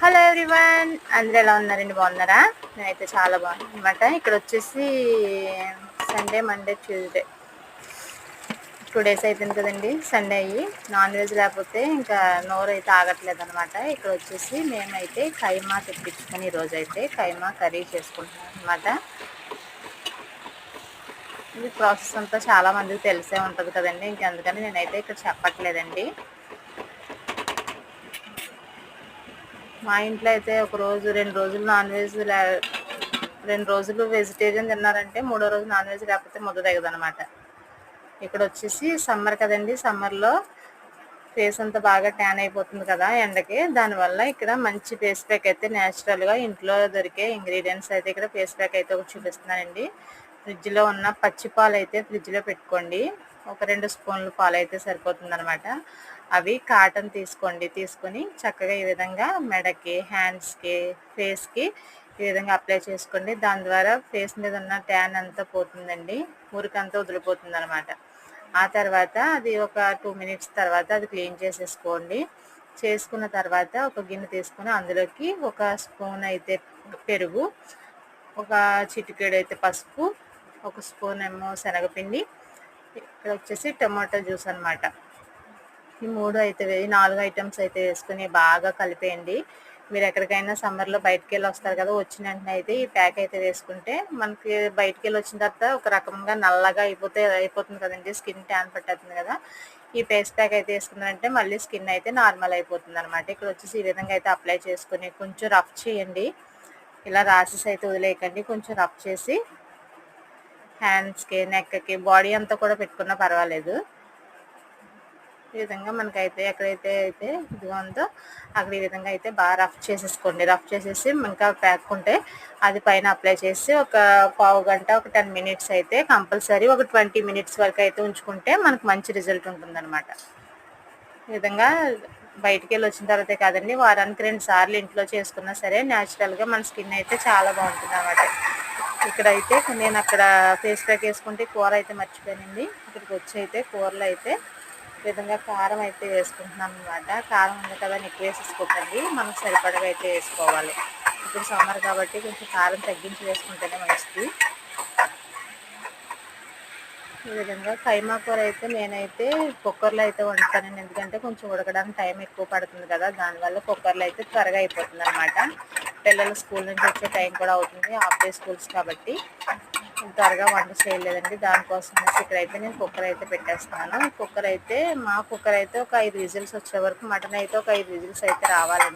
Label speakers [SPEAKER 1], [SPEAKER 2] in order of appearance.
[SPEAKER 1] Hello everyone, అందరూ ఎలా ఉన్నారండి? బాగున్నారా? నేనైతే చాలా బాగున్నాను అనమాట. ఇక్కడ వచ్చేసి సండే, మండే, ట్యూస్డే 2 days అయిపోయింది కదండి సండే అయ్యి. నాన్ వెజ్ లేకపోతే ఇంకా నోరు అయితే ఆగట్లేదు అనమాట. ఇక్కడ వచ్చేసి మేమైతే కైమా తెప్పించుకొని ఈరోజు అయితే కైమా కర్రీ చేసుకుంటున్నాం అనమాట. ఇది ప్రాసెస్ అంతా చాలా మందికి తెలిసే ఉంటుంది కదండి, ఇంకెందుకని నేనైతే ఇక్కడ చెప్పట్లేదండి. మా ఇంట్లో అయితే ఒక రోజు 2 రోజులు నాన్ వెజ్ 2 రోజులు వెజిటేరియన్ తిన్నారంటే 3వ రోజు నాన్ వెజ్ లేకపోతే ముద్ద దిగదనమాట. ఇక్కడ వచ్చేసి సమ్మర్ కదండి, సమ్మర్లో ఫేస్ అంతా బాగా ట్యాన్ అయిపోతుంది కదా ఎండకి. దానివల్ల ఇక్కడ మంచి ఫేస్ ప్యాక్ అయితే న్యాచురల్గా ఇంట్లో దొరికే ఇంగ్రీడియంట్స్ అయితే ఇక్కడ ఫేస్ ప్యాక్ అయితే ఒకటి చూపిస్తున్నానండి. ఫ్రిడ్జ్లో ఉన్న పచ్చి పాలు అయితే ఫ్రిడ్జ్లో పెట్టుకోండి. ఒక 2 స్పూన్లు పాలు అయితే సరిపోతుంది అనమాట. అవి కాటన్ తీసుకొని చక్కగా ఈ విధంగా మెడకి, హ్యాండ్స్కి, ఫేస్కి ఈ విధంగా అప్లై చేసుకోండి. దాని ద్వారా ఫేస్ మీద ఉన్న ట్యాన్ అంతా పోతుందండి, మురికంతా వదిలిపోతుంది అనమాట. ఆ తర్వాత అది ఒక 2 minutes తర్వాత అది క్లీన్ చేసేసుకోండి. చేసుకున్న తర్వాత ఒక గిన్నె తీసుకొని అందులోకి ఒక స్పూన్ అయితే పెరుగు, ఒక చిటికెడు అయితే పసుపు, ఒక స్పూన్ ఏమో శనగపిండి, ఇక్కడ వచ్చేసి టమాటో జ్యూస్ అనమాట. ఈ 3 అయితే 4 ఐటమ్స్ అయితే వేసుకుని బాగా కలిపేయండి. మీరు ఎక్కడికైనా సమ్మర్లో బయటకు వెళ్ళి వస్తారు కదా, వచ్చిన వెంటనే అయితే ఈ ప్యాక్ అయితే వేసుకుంటే మనకి బయటకు వెళ్ళి వచ్చిన తర్వాత ఒక రకంగా నల్లగా అయిపోతుంది కదండి, స్కిన్ ట్యాన్ పట్టేస్తుంది కదా. ఈ ఫేస్ ప్యాక్ అయితే వేసుకున్నారంటే మళ్ళీ స్కిన్ అయితే నార్మల్ అయిపోతుంది అనమాట. ఇక్కడ వచ్చేసి ఈ విధంగా అయితే అప్లై చేసుకుని కొంచెం రఫ్ చేయండి. ఇలా రాసెస్ అయితే వదిలేయకండి, కొంచెం రఫ్ చేసి హ్యాండ్స్కి, నెక్కి, బాడీ అంతా కూడా పెట్టుకున్నా పర్వాలేదు. ఈ విధంగా మనకైతే ఎక్కడైతే అయితే ఇదిగా ఉందో అక్కడ ఈ విధంగా అయితే బాగా రఫ్ చేసేసుకోండి. రఫ్ చేసేసి ఇంకా ప్యాక్ ఉంటే అది పైన అప్లై చేసి ఒక పావు గంట, ఒక 10 minutes అయితే కంపల్సరీ ఒక 20 minutes వరకు అయితే ఉంచుకుంటే మనకు మంచి రిజల్ట్ ఉంటుందన్నమాట. ఈ విధంగా బయటికి వెళ్ళి వచ్చిన తర్వాతే కాదండి, వారానికి 2 సార్లు ఇంట్లో చేసుకున్నా సరే న్యాచురల్గా మన స్కిన్ అయితే చాలా బాగుంటుంది అన్నమాట. ఇక్కడైతే నేను అక్కడ ఫేస్ ప్యాక్ వేసుకుంటే కూర అయితే మర్చిపోయానండి. ఇక్కడికి వచ్చి అయితే కూరలో అయితే ఈ విధంగా కారం అయితే వేసుకుంటున్నాను అనమాట. కారం ఉంది కదా అని ఎక్కువ వేసేసుకోకండి, మనకు సరిపడగా అయితే వేసుకోవాలి. ఇప్పుడు సమ్మర్ కాబట్టి కొంచెం కారం తగ్గించి వేసుకుంటేనే మంచిది. ఈ విధంగా కైమా కూర అయితే నేనైతే కుక్కర్లో అయితే వండుతానండి, ఎందుకంటే కొంచెం ఉడకడానికి టైం ఎక్కువ పడుతుంది కదా, దానివల్ల కుక్కర్లో అయితే త్వరగా అయిపోతుంది అనమాట. పిల్లలు స్కూల్ నుంచి వచ్చే టైం కూడా అవుతుంది, హాఫ్ డే స్కూల్స్ కాబట్టి త్వరగా వంట చేయలేదండి. దానికోసం ఇక్కడైతే నేను కుక్కర్ అయితే పెట్టేస్తున్నాను. మా కుక్కర్ అయితే ఒక 5 విజిల్స్ వచ్చే వరకు, మటన్ అయితే ఒక 5 విజిల్స్ అయితే రావాలండి.